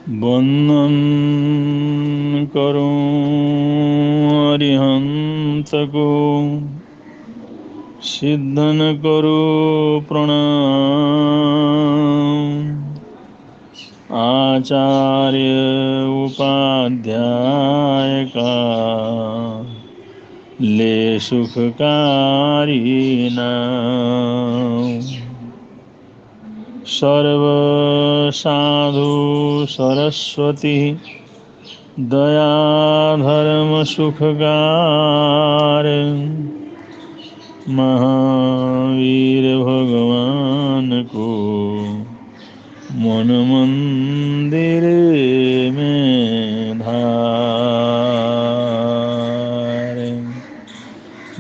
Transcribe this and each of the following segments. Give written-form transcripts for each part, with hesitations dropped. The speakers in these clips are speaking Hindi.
वंदन करो अरिहंत को, सिद्धन करो प्रणाम। आचार्य उपाध्याय का ले सुखकारी नाम। सर्व साधु सरस्वती दया धर्म सुखकार, महावीर भगवान को मन मंदिर में धार।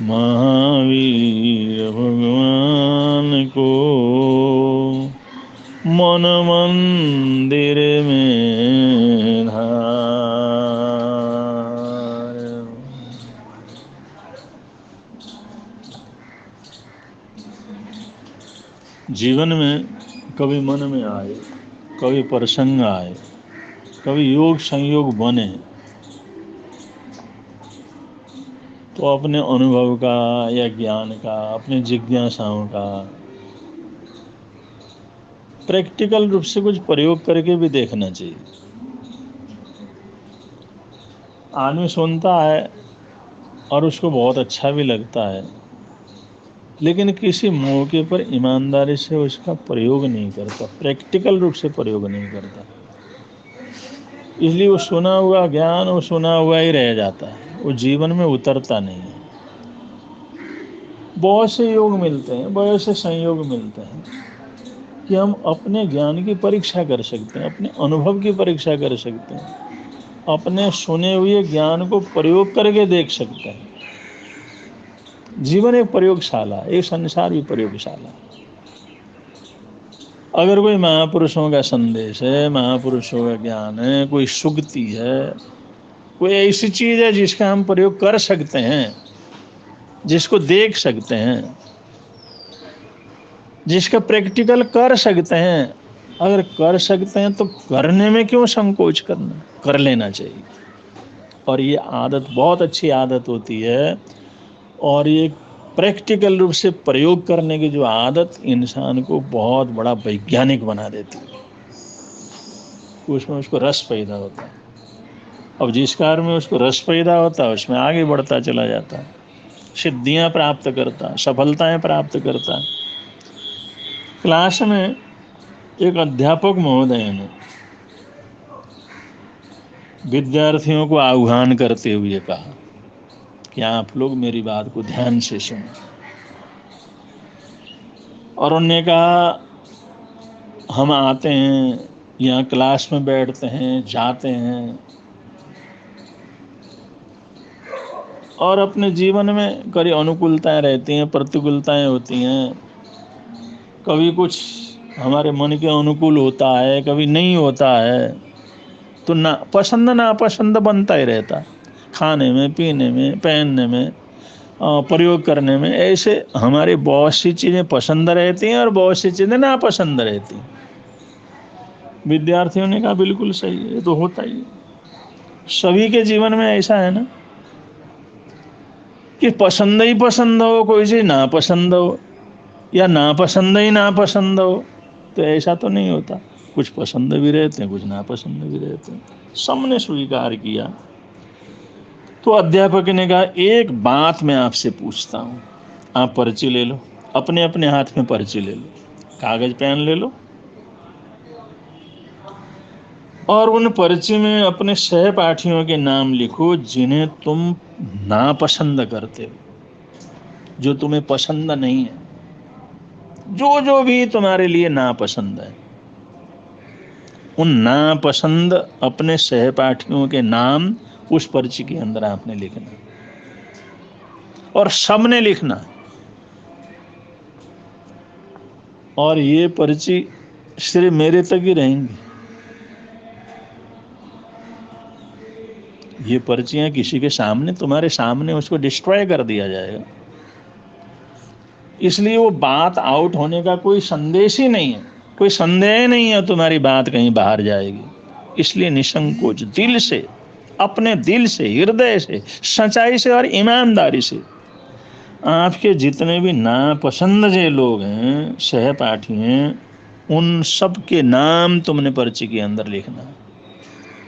महावीर भगवान को मन मंदिर में धार। जीवन में कभी मन में आए, कभी प्रसंग आए, कभी योग संयोग बने, तो अपने अनुभव का या ज्ञान का, अपने जिज्ञासाओं का प्रैक्टिकल रूप से कुछ प्रयोग करके भी देखना चाहिए। आदमी सुनता है और उसको बहुत अच्छा भी लगता है, लेकिन किसी मौके पर ईमानदारी से उसका प्रयोग नहीं करता, प्रैक्टिकल रूप से प्रयोग नहीं करता। इसलिए वो सुना हुआ ज्ञान वो सुना हुआ ही रह जाता है, वो जीवन में उतरता नहीं है। बहुत से योग मिलते हैं, बहुत से संयोग मिलते हैं कि हम अपने ज्ञान की परीक्षा कर सकते हैं, अपने अनुभव की परीक्षा कर सकते हैं, अपने सुने हुए ज्ञान को प्रयोग करके देख सकते हैं। जीवन एक प्रयोगशाला, एक संसार भी प्रयोगशाला। अगर कोई महापुरुषों का संदेश है, महापुरुषों का ज्ञान है, कोई सुक्ति है, कोई ऐसी चीज है जिसका हम प्रयोग कर सकते हैं, जिसको देख सकते हैं, जिसका प्रैक्टिकल कर सकते हैं, अगर कर सकते हैं तो करने में क्यों संकोच करना, कर लेना चाहिए। और ये आदत बहुत अच्छी आदत होती है, और ये प्रैक्टिकल रूप से प्रयोग करने की जो आदत इंसान को बहुत बड़ा वैज्ञानिक बना देती है। उसमें उसको रस पैदा होता है। अब जिस कार्य में उसको रस पैदा होता है उसमें आगे बढ़ता चला जाता है, सिद्धियां प्राप्त करता है, सफलताएं प्राप्त करता है। क्लास में एक अध्यापक महोदय ने विद्यार्थियों को आह्वान करते हुए कहा कि आप लोग मेरी बात को ध्यान से सुनो। और उन्होंने कहा, हम आते हैं यहाँ क्लास में बैठते हैं, जाते हैं, और अपने जीवन में कभी अनुकूलताएं रहती हैं, प्रतिकूलताएं होती हैं। कभी कुछ हमारे मन के अनुकूल होता है, कभी नहीं होता है, तो नापसंद बनता ही रहता है। खाने में, पीने में, पहनने में, प्रयोग करने में, ऐसे हमारी बहुत सी चीज़ें पसंद रहती हैं और बहुत सी चीज़ें नापसंद रहती हैं। विद्यार्थियों ने कहा बिल्कुल सही है, ये तो होता ही है। सभी के जीवन में ऐसा है ना कि पसंद ही पसंद हो, कोई चीज़ नापसंद हो, या नापसंद ही नापसंद हो, तो ऐसा तो नहीं होता। कुछ पसंद भी रहते हैं, कुछ नापसंद भी रहते हैं। सबने स्वीकार किया। तो अध्यापक ने कहा, एक बात मैं आपसे पूछता हूँ, आप पर्ची ले लो, अपने अपने हाथ में पर्ची ले लो, कागज पेन ले लो, और उन पर्ची में अपने सहपाठियों के नाम लिखो जिन्हें तुम नापसंद करते हो, जो तुम्हें पसंद नहीं है, जो जो भी तुम्हारे लिए नापसंद है। उन नापसंद अपने सहपाठियों के नाम उस पर्ची के अंदर आपने लिखना, और सबने लिखना। और ये पर्ची सिर्फ मेरे तक ही रहेंगी, ये पर्चियां किसी के सामने, तुम्हारे सामने उसको डिस्ट्रॉय कर दिया जाएगा। इसलिए वो बात आउट होने का कोई संदेश ही नहीं है, कोई संदेह नहीं है तुम्हारी बात कहीं बाहर जाएगी। इसलिए निसंकोच दिल से, अपने दिल से, हृदय से, सच्चाई से और ईमानदारी से आपके जितने भी नापसंद जे लोग हैं, सहपाठी हैं, उन सब के नाम तुमने पर्ची के अंदर लिखना है।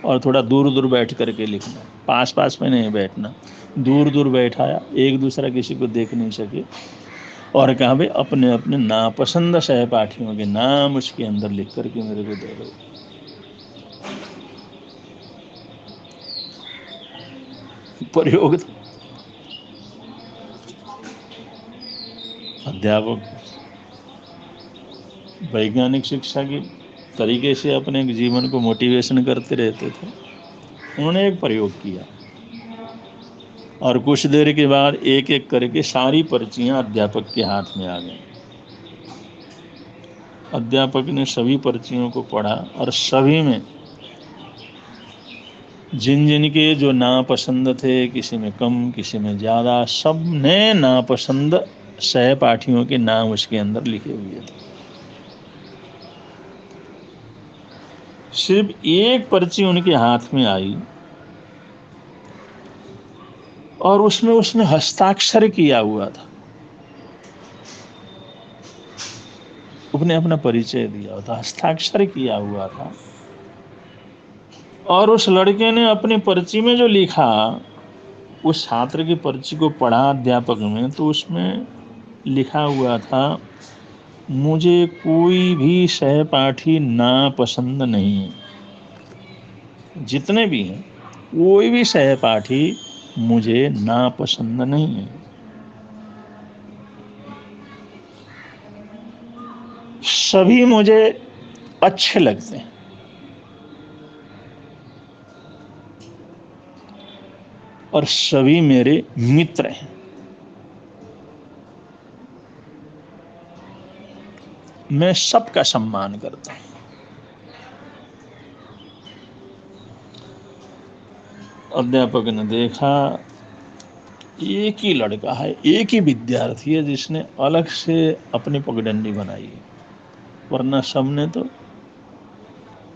और थोड़ा दूर दूर बैठ करके लिखना, पास पास में नहीं बैठना, दूर दूर बैठाया, एक दूसरा किसी को देख नहीं सके। और कहा भाई अपने अपने नापसंद सहपाठियों के नाम उसके अंदर लिख करके मेरे को दे दो। प्रयोग अध्यापक वैज्ञानिक शिक्षा की तरीके से अपने जीवन को मोटिवेशन करते रहते थे। उन्होंने एक प्रयोग किया और कुछ देर के बाद एक एक करके सारी पर्चियां अध्यापक के हाथ में आ गई। अध्यापक ने सभी पर्चियों को पढ़ा और सभी में जिन जिन के जो नापसंद थे, किसी में कम किसी में ज़्यादा, सब ने नापसंद सहपाठियों के नाम उसके अंदर लिखे हुए थे। सिर्फ एक पर्ची उनके हाथ में आई और उसमें उसने हस्ताक्षर किया हुआ था, उसने अपना परिचय दिया था, हस्ताक्षर किया हुआ था। और उस लड़के ने अपनी पर्ची में जो लिखा, उस छात्र की पर्ची को पढ़ा अध्यापक में, तो उसमें लिखा हुआ था, मुझे कोई भी सहपाठी नापसंद नहीं है, जितने भी हैं कोई भी सहपाठी मुझे नापसंद नहीं है, सभी मुझे अच्छे लगते हैं। और सभी मेरे मित्र हैं। मैं सबका सम्मान करता हूं। अध्यापक ने देखा एक ही लड़का है, एक ही विद्यार्थी है जिसने अलग से अपनी पगडंडी बनाई है, वरना सबने तो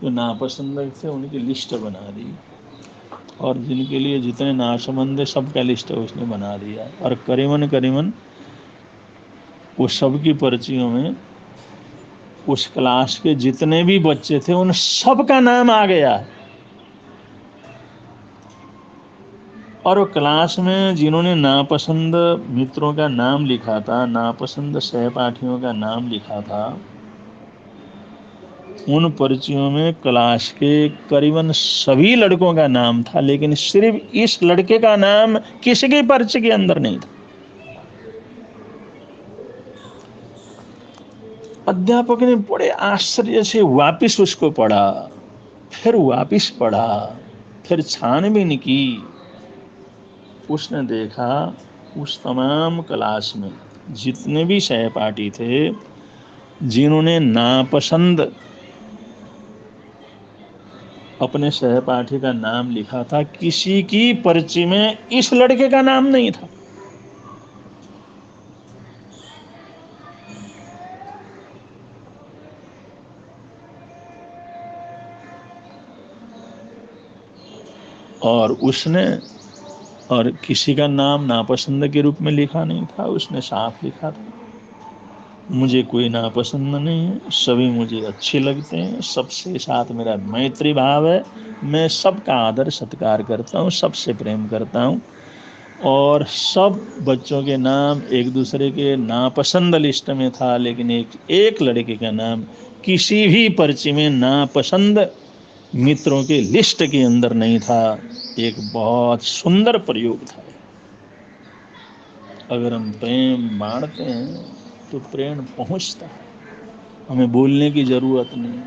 जो नापसंद थे उनकी लिस्ट बना दी, और जिनके लिए जितने नापसंद है सबका लिस्ट उसने बना दिया। और करीबन करीबन वो सबकी पर्चियों में उस क्लास के जितने भी बच्चे थे उन सबका नाम आ गया। और वो क्लास में जिन्होंने नापसंद मित्रों का नाम लिखा था, नापसंद सहपाठियों का नाम लिखा था, उन पर्चियों में क्लास के करीबन सभी लड़कों का नाम था, लेकिन सिर्फ इस लड़के का नाम किसी की पर्ची के अंदर नहीं था। अध्यापक ने बड़े आश्चर्य से वापिस उसको पढ़ा, फिर वापिस पढ़ा, फिर छानबीन की। उसने देखा उस तमाम क्लास में जितने भी सहपाठी थे, जिन्होंने नापसंद अपने सहपाठी का नाम लिखा था, किसी की पर्ची में इस लड़के का नाम नहीं था। और उसने और किसी का नाम नापसंद के रूप में लिखा नहीं था, उसने साफ लिखा था, मुझे कोई नापसंद नहीं है, सभी मुझे अच्छे लगते हैं, सबसे साथ मेरा मैत्री भाव है, मैं सबका आदर सत्कार करता हूँ, सबसे प्रेम करता हूँ। और सब बच्चों के नाम एक दूसरे के नापसंद लिस्ट में था, लेकिन एक लड़के का नाम किसी भी पर्ची में नापसंद मित्रों के लिस्ट के अंदर नहीं था। एक बहुत सुंदर प्रयोग था। अगर हम प्रेम बांटते हैं तो प्रेम पहुंचता है। हमें बोलने की ज़रूरत नहीं,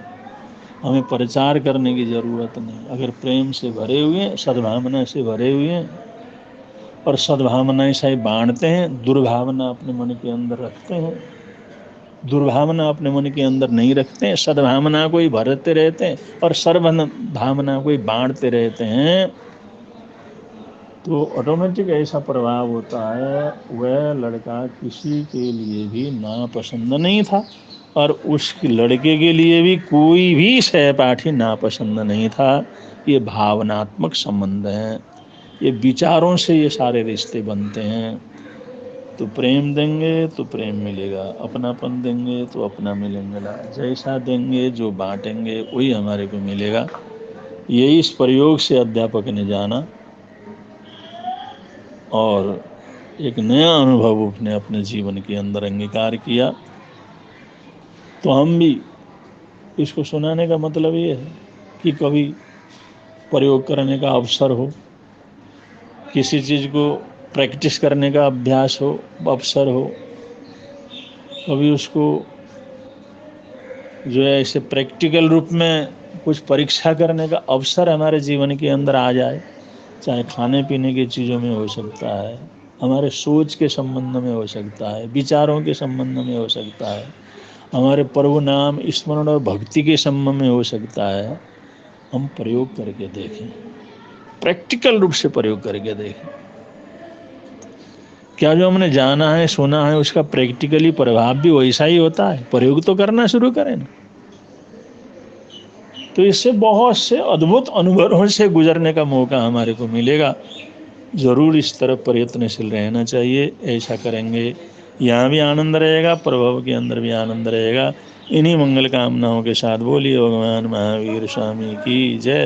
हमें प्रचार करने की ज़रूरत नहीं। अगर प्रेम से भरे हुए, सद्भावना से भरे हुए और सद्भावनाएं से बांटते हैं, दुर्भावना अपने मन के अंदर रखते हैं, दुर्भावना अपने मन के अंदर नहीं रखते हैं, सद्भावना को ही भरते रहते हैं और सर्वभावना को ही बांटते रहते हैं, तो ऑटोमेटिक ऐसा प्रभाव होता है, वह लड़का किसी के लिए भी नापसंद नहीं था। और उस लड़के के लिए भी कोई भी सहपाठी नापसंद नहीं था। ये भावनात्मक संबंध हैं, ये विचारों से ये सारे रिश्ते बनते हैं। तो प्रेम देंगे तो प्रेम मिलेगा, अपनापन देंगे तो अपना मिलेगा, जैसा देंगे जो बांटेंगे वही हमारे को मिलेगा। यही इस प्रयोग से अध्यापक ने जाना और एक नया अनुभव उसने अपने जीवन के अंदर अंगीकार किया। तो हम भी इसको सुनाने का मतलब ये है कि कभी प्रयोग करने का अवसर हो, किसी चीज़ को प्रैक्टिस करने का अभ्यास हो, अवसर हो, कभी उसको जो है ऐसे प्रैक्टिकल रूप में कुछ परीक्षा करने का अवसर हमारे जीवन के अंदर आ जाए, चाहे खाने पीने की चीज़ों में हो सकता है, हमारे सोच के संबंध में हो सकता है, विचारों के संबंध में हो सकता है, हमारे प्रभु नाम स्मरण और भक्ति के संबंध में हो सकता है। हम प्रयोग करके देखें, प्रैक्टिकल रूप से प्रयोग करके देखें। क्या जो हमने जाना है सुना है उसका प्रैक्टिकली प्रभाव भी वैसा ही होता है? प्रयोग तो करना शुरू करें ना। तो इससे बहुत से अद्भुत अनुभवों से गुजरने का मौका हमारे को मिलेगा। जरूर इस तरफ प्रयत्नशील रहना चाहिए। ऐसा करेंगे यहाँ भी आनंद रहेगा, प्रभाव के अंदर भी आनंद रहेगा। इन्हीं मंगल कामनाओं के साथ बोलिए भगवान महावीर स्वामी की जय।